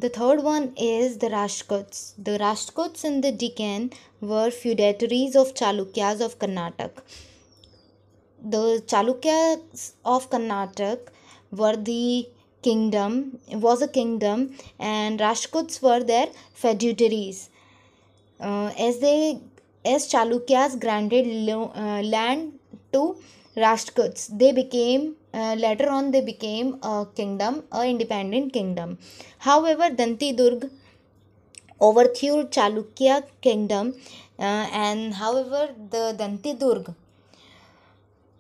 The third one is the Rashtrakuts. The Rashtrakuts in the Deccan were feudatories of Chalukyas of Karnataka. The Chalukyas of Karnataka was a kingdom, and Rashtrakuts were their feudatories. As Chalukyas granted land to Rashtrakuts, they became later on they became a kingdom, a independent kingdom. However, Dantidurg overthrew Chalukya kingdom, and however the Dantidurg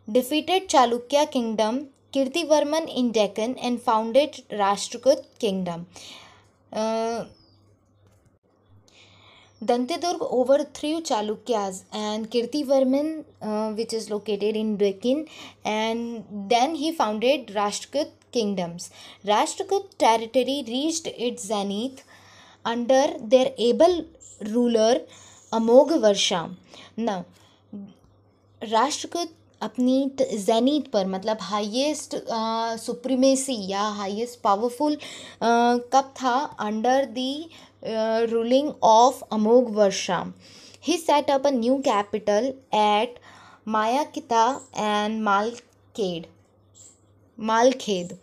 defeated Chalukya kingdom, Kirtivarman in Deccan, and founded Rashtrakud kingdom. Dantidurg overthrew Chalukyas and Kirtivarman, which is located in Deccan, and then he founded Rashtrakud kingdoms. Rashtrakud territory reached its zenith under their able ruler Amogh Now, Rashtrakuta अपनी zenith पर मतलब highest supremacy या highest powerful कब था under the ruling of Amogha Varsha. He set up a new capital at Manyakheta and Malkhed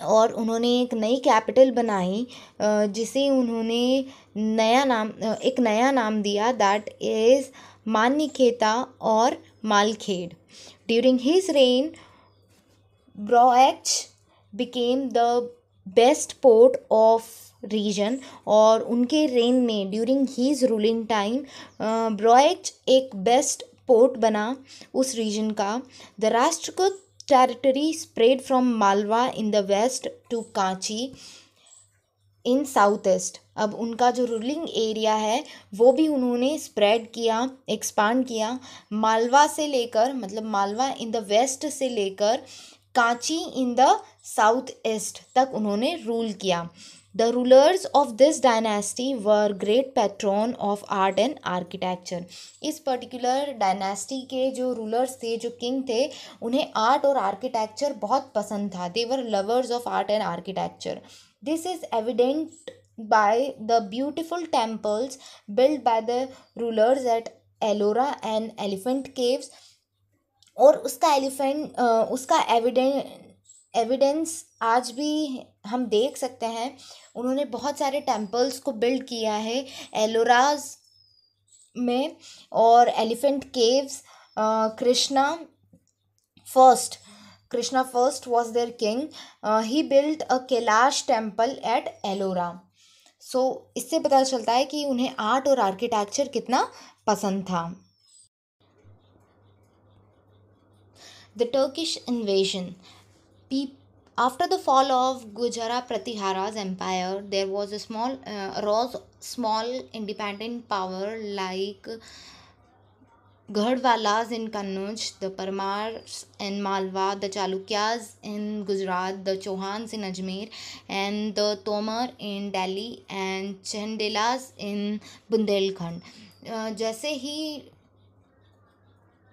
और उन्होंने एक नई कैपिटल बनाई जिसे उन्होंने एक नया नाम दिया, दैट इज़ मान्यखेता और Malkhed. During his reign Broach became the best port of region और उनके रेन में during his ruling time Broach एक बेस्ट पोर्ट बना उस रीजन का. The Rashtrakuta territory spread from Malwa in the west to Kanchi in southeast. अब उनका जो रूलिंग एरिया है वो भी उन्होंने स्प्रेड किया, एक्सपांड किया. मालवा से लेकर मतलब मालवा इन द वेस्ट से लेकर Kanchi in the south east तक उन्होंने रूल किया. The rulers of this dynasty were great patron of art and architecture. इस पर्टिकुलर डायनेस्टी के जो रूलर्स थे, जो किंग थे, उन्हें आर्ट और आर्किटेक्चर बहुत पसंद था. They were lovers of art and architecture. This is evident by the beautiful temples built by the rulers at Ellora and Elephant Caves. और उसका एविडेंस आज भी हम देख सकते हैं. उन्होंने बहुत सारे टेम्पल्स को बिल्ड किया है एलोराज में और elephant caves. Krishna first was their king. He build a Kailash temple at Ellora. So इससे पता चलता है कि उन्हें आर्ट और आर्किटेक्चर कितना पसंद था. The Turkish invasion. After the fall of Gujara Pratihara's empire, there was a small independent power like Ghadwalas in Kannauj, the Parmars in Malwa, the Chalukyas in Gujarat, the Chauhans in Ajmer, and the Tomar in Delhi, and Chandelas in Bundelkhand. जैसे ही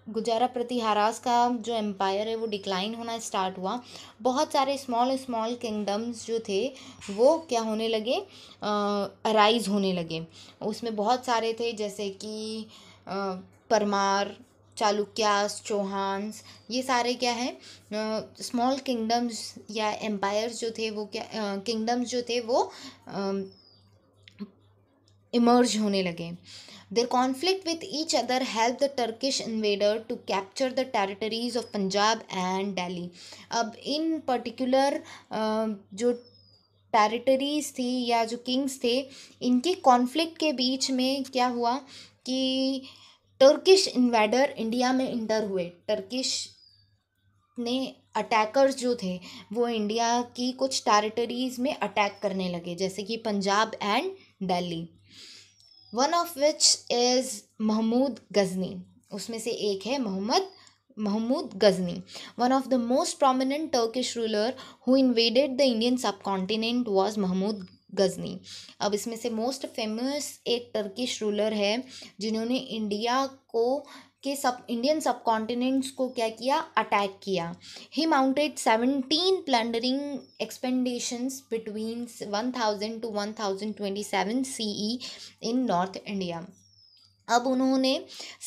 गुजारा प्रतिहारास का जो empire है वो decline होना start हुआ, बहुत सारे स्मॉल किंगडम्स जो थे वो क्या होने लगे, अराइज होने लगे. उसमें बहुत सारे थे जैसे कि परमार, चालुक्यास, चौहान्स, ये सारे क्या है स्मॉल किंगडम्स या एम्पायर्स जो थे वो क्या किंगडम्स जो थे वो इमर्ज होने लगे. Their conflict with each other helped the Turkish invader to capture the territories of Punjab and Delhi. अब इन पर्टिकुलर जो टेरिटरीज थी या जो किंग्स थे, इनके कॉन्फ्लिक्ट के बीच में क्या हुआ कि टर्किश इन्वेडर इंडिया में इंटर हुए. टर्किश ने अटैकर्स जो थे वो इंडिया की कुछ टेरिटरीज में अटैक करने लगे, जैसे कि Punjab and Delhi. One of which is Mahmud Ghazni. उसमें से एक है Mahmud Ghazni. One of the most prominent Turkish ruler who invaded the Indian subcontinent was Mahmud Ghazni. अब इसमें से मोस्ट फेमस एक टर्किश रूलर है जिन्होंने इंडिया को के इंडियन सब कॉन्टिनेंट्स को क्या किया, अटैक किया. He mounted 17 plundering expeditions between 1000 to 1027 CE in north India. अब उन्होंने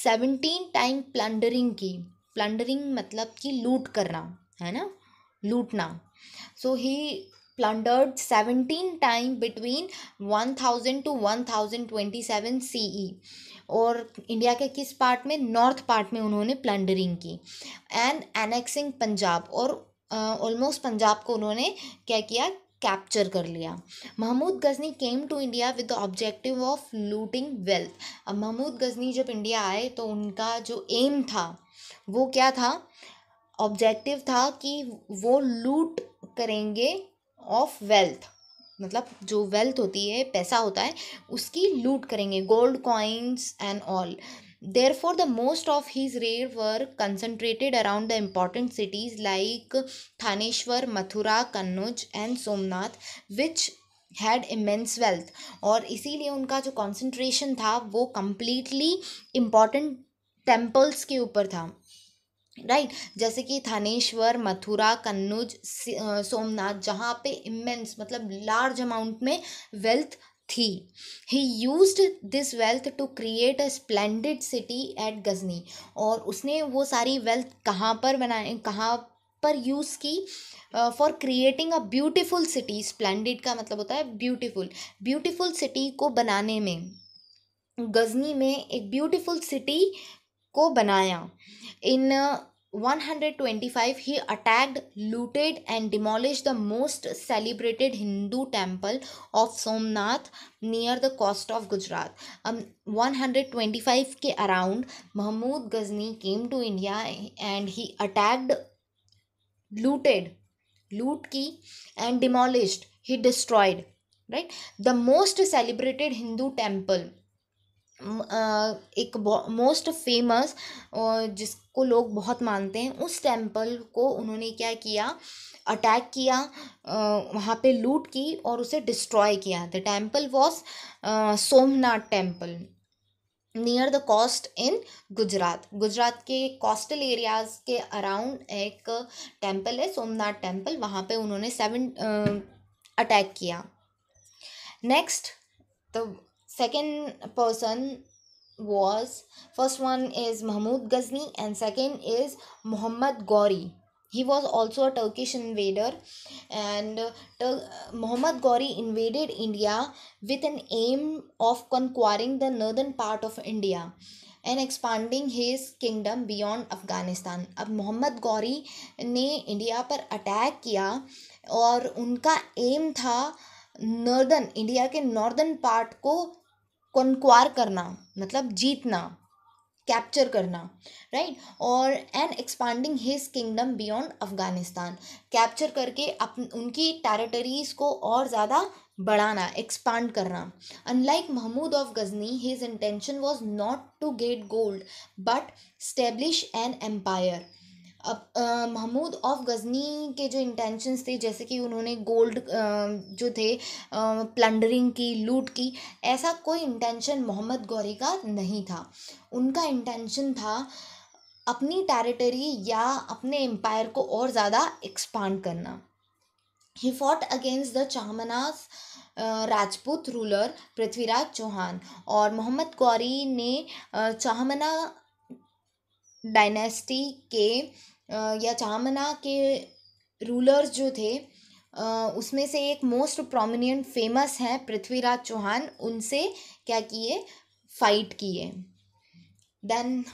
17 टाइम प्लंडरिंग की. प्लंडरिंग मतलब कि लूट करना, है ना, लूटना. सो ही plundered 17 time between 1000 to 1027 CE. और इंडिया के किस पार्ट में, नॉर्थ पार्ट में उन्होंने प्लंडरिंग की. एंड एनेक्सिंग पंजाब, और ऑलमोस्ट पंजाब को उन्होंने क्या किया, कैप्चर कर लिया. Mahmud Ghazni came to India with the objective of looting wealth. अब महमूद गजनी जब इंडिया आए तो उनका जो एम था वो क्या था, ऑब्जेक्टिव था कि वो लूट करेंगे ऑफ वेल्थ, मतलब जो वेल्थ होती है, पैसा होता है, उसकी लूट करेंगे, gold coins and all. Therefore, the most of his raid were concentrated around the important cities like Thaneshwar, Mathura, Kannauj and Somnath, which had immense wealth. और इसीलिए उनका जो concentration था वो completely important temples के ऊपर था, राइट. जैसे कि थानेश्वर, मथुरा, कन्नौज, सोमनाथ, जहाँ पे इमेंस मतलब लार्ज अमाउंट में वेल्थ थी. He used this wealth to create a splendid city at Ghazni. और उसने वो सारी वेल्थ कहाँ पर बनाए, कहाँ पर यूज़ की, for creating a beautiful city. Splendid का मतलब होता है ब्यूटिफुल. ब्यूटिफुल सिटी को बनाने में, गजनी में एक ब्यूटिफुल सिटी को बनाया. In 125, he attacked, looted and demolished the most celebrated Hindu temple of Somnath near the coast of Gujarat. 125 के around Mahmud Ghazni came to India and he attacked, looted, loot की, and demolished, he destroyed, right, the most celebrated Hindu temple. एक most famous जिसको लोग बहुत मानते हैं, उस temple को उन्होंने क्या किया, अटैक किया, वहाँ पे लूट की और उसे डिस्ट्रॉय किया. The temple was Somnath temple near the coast in Gujarat. Gujarat के कोस्टल एरियाज के अराउंड एक टेम्पल है, सोमनाथ टेम्पल, वहाँ पे उन्होंने 7 अटैक किया. Next, the second person was, first one is Mahmud Ghazni and second is Muhammad Ghori. He was also a Turkish invader, and Muhammad Ghori invaded India with an aim of conquering the northern part of India and expanding his kingdom beyond Afghanistan. अब मोहम्मद गौरी ने India पर attack किया और उनका aim था northern, India के northern part को conquer करना, मतलब जीतना, कैप्चर करना, राइट. और and expanding his kingdom beyond Afghanistan, capture करके उनकी टेरिटरीज को और ज़्यादा बढ़ाना, एक्सपांड करना. Unlike Mahmud of Ghazni, his intention was not to get gold but establish an empire. अब महमूद ऑफ गजनी के जो इंटेंशंस थे, जैसे कि उन्होंने गोल्ड जो थे प्लंडरिंग की, लूट की, ऐसा कोई इंटेंशन मोहम्मद गौरी का नहीं था. उनका इंटेंशन था अपनी टेरिटरी या अपने एम्पायर को और ज़्यादा एक्सपांड करना. He fought against the Chahamanas Rajput ruler Prithviraj Chauhan. और मोहम्मद गौरी ने चाहमना डायनेस्टी के या चाहमना के रूलर्स जो थे उसमें से एक मोस्ट प्रोमिनेंट फेमस हैं पृथ्वीराज चौहान, उनसे क्या किए, फाइट किए. देन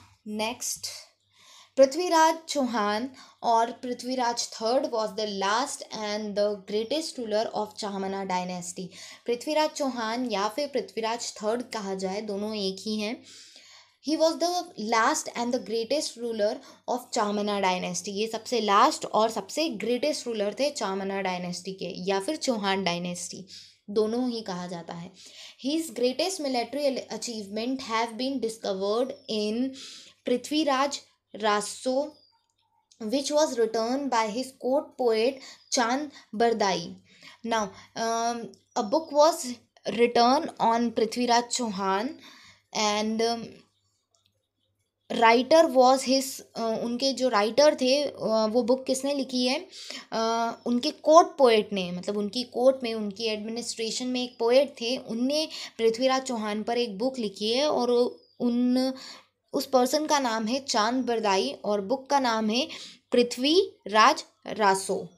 नेक्स्ट, पृथ्वीराज चौहान और Prithviraj third was the last and the greatest ruler of Chahamana dynasty. Prithviraj Chauhan या फिर पृथ्वीराज थर्ड कहा जाए, दोनों एक ही हैं. He was the last and the greatest ruler of Chahamana dynasty. ये सबसे लास्ट और सबसे ग्रेटेस्ट रूलर थे चाहमना डायनेस्टी के, या फिर चौहान डायनेस्टी, दोनों ही कहा जाता है. His greatest military achievement have been discovered in Prithviraj Raso, which was written by his court poet Chand Bardai. Now, a book was written on Prithviraj Chauhan, and writer was his, उनके जो writer थे, वो book किसने लिखी है, उनके court poet ने, मतलब उनकी कोर्ट में, उनकी एडमिनिस्ट्रेशन में एक पोएट थे, उनने पृथ्वीराज चौहान पर एक बुक लिखी है, और उन उस पर्सन का नाम है चांद बरदाई, और बुक का नाम है Prithviraj Raso,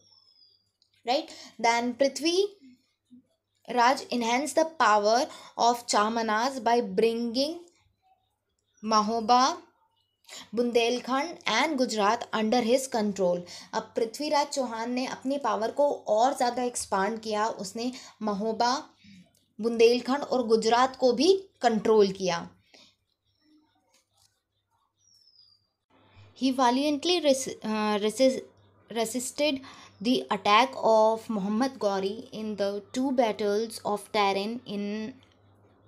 right. Then Prithviraj enhanced the power of Chamanas by bringing Mahoba, Bundelkhand and Gujarat under his control. अब पृथ्वीराज चौहान ने अपनी पावर को और ज़्यादा एक्सपांड किया, उसने महोबा, बुंदेलखंड और गुजरात को भी कंट्रोल किया। He valiantly resisted the attack of Muhammad Ghori in the two battles of Tarin in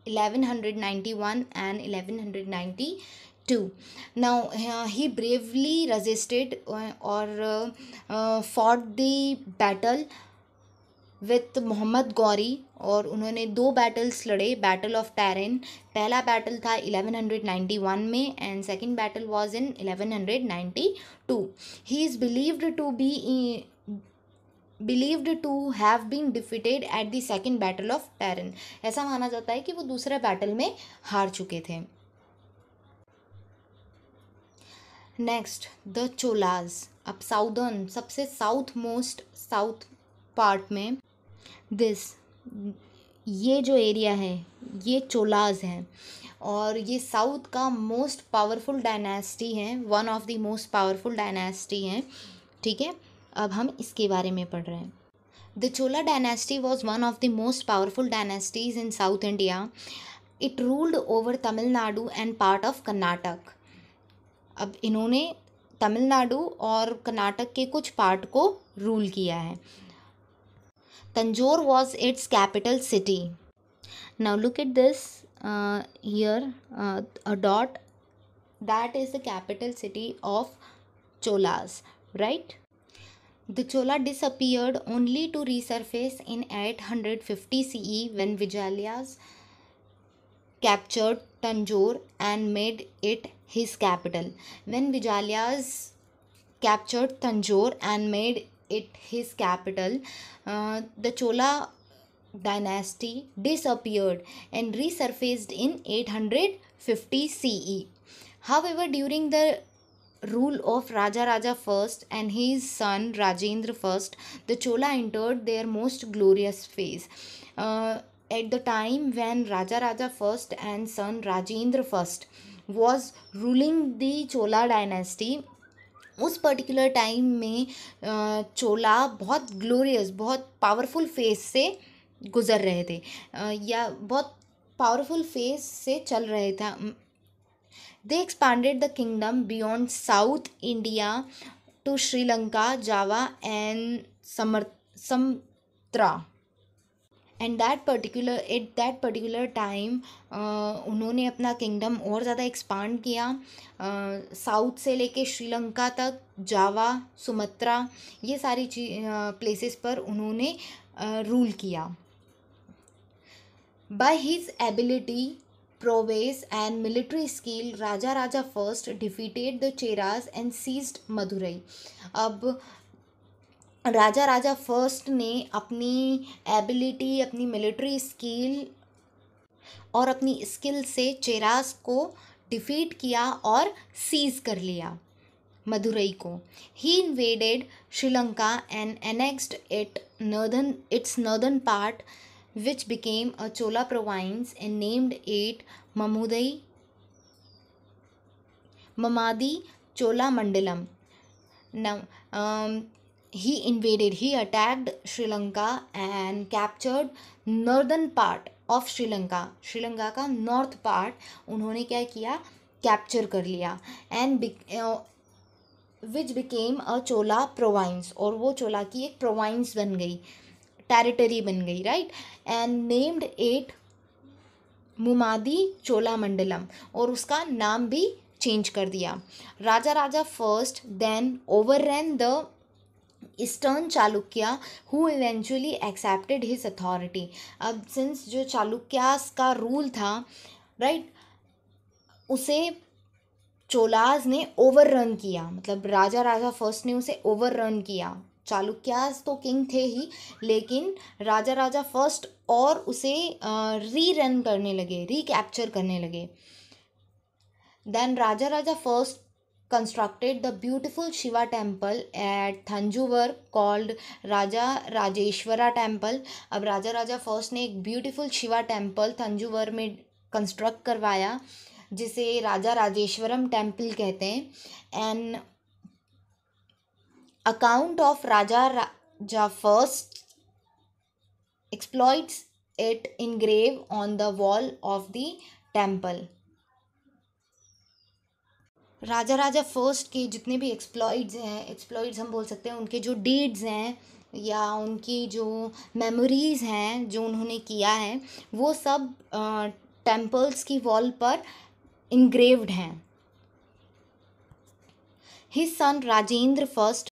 1191 and 1192. Now he bravely resisted or fought the battle with Mohammad Ghori, और उन्होंने 2 बैटल्स लड़े, बैटल ऑफ टैरिन। पहला बैटल था 1191 में and second battle was in 1192। He is believed to have been defeated at the second battle of Tarain. ऐसा माना जाता है कि वो दूसरे बैटल में हार चुके थे। Next the Cholas. अब साउदर्न, सबसे साउथ पार्ट में ये जो एरिया है ये चोलाज हैं, और ये साउथ का मोस्ट पावरफुल डायनेस्टी है, one of the most powerful dynasty हैं, ठीक है। अब हम इसके बारे में पढ़ रहे हैं। The Chola dynasty was one of the most powerful dynasties in south India. It ruled over Tamil Nadu and part of Karnataka. अब इन्होंने तमिलनाडु और कर्नाटक के कुछ पार्ट को रूल किया है। Tanjore was its capital city. Now look at this here, a dot, that is the capital city of Cholas, right? The Chola disappeared only to resurface in 850 CE when Vijayalas captured Tanjore and made it his capital. When Vijayalas captured Tanjore and made it his capital, the Chola dynasty disappeared and resurfaced in 850 CE. However, during the rule of Raja Raja I and his son Rajendra I, the Chola entered their most glorious phase. At the time when Raja Raja I and son Rajendra I was ruling the Chola dynasty, उस particular time में चोला बहुत glorious, बहुत powerful phase से गुज़र रहे थे, या बहुत पावरफुल फेज से चल रहे थे। They expanded the kingdom beyond south India to Sri Lanka, Java and Sumatra. At that particular time उन्होंने अपना किंगडम और ज़्यादा एक्सपांड किया, साउथ से लेके श्रीलंका तक, जावा, सुमत्रा, ये सारी प्लेसेस पर उन्होंने रूल किया। By his ability, prowess and military skill, Raja Raja first defeated the Cheras and seized Madurai. अब राजा राजा फर्स्ट ने अपनी एबिलिटी, अपनी मिलिट्री स्किल और अपनी स्किल से चेरास को डिफीट किया और सीज कर लिया मदुरई को। He invaded Sri Lanka and annexed its northern part, which became a Chola province, and named it Mamadi Chola Mandalam. Now, he attacked Sri Lanka and captured northern part of Sri Lanka. Sri Lanka का north part उन्होंने क्या किया, capture कर लिया, and which became a चोला प्रोवाइंस, और वो चोला की एक प्रोवाइंस बन गई, टेरिटरी बन गई, right. And named it Mummadi Chola Mandalam, और उसका नाम भी चेंज कर दिया। Raja Raja first then overran the eastern Chalukya who eventually accepted his authority. अब सिंस जो चालुक्यास का रूल था, राइट, उसे चोलाज ने ओवररन किया, मतलब राजा राजा फर्स्ट ने उसे ओवररन किया। चालुक्यास तो किंग थे ही, लेकिन राजा राजा फर्स्ट और उसे रीरन करने लगे, रिकैप्चर करने लगे। Then Raja Raja first constructed the beautiful Shiva temple at Thanjavur called Raja Rajeshwara temple. अब राजा राजा फर्स्ट ने एक ब्यूटीफुल शिवा टेम्पल तंजूवर में कंस्ट्रक्ट करवाया, जिसे राजा राजेश्वरम टेम्पल कहते हैं। An account of Raja Raja first exploits it engraved on the wall of the temple। Raja Raja first के जितने भी एक्सप्लॉइट्स हम बोल सकते हैं, उनके जो डीड्स हैं या उनकी जो मेमोरीज़ हैं जो उन्होंने किया है, वो सब टेम्पल्स की वॉल पर इंग्रेव्ड हैं। His son Rajendra first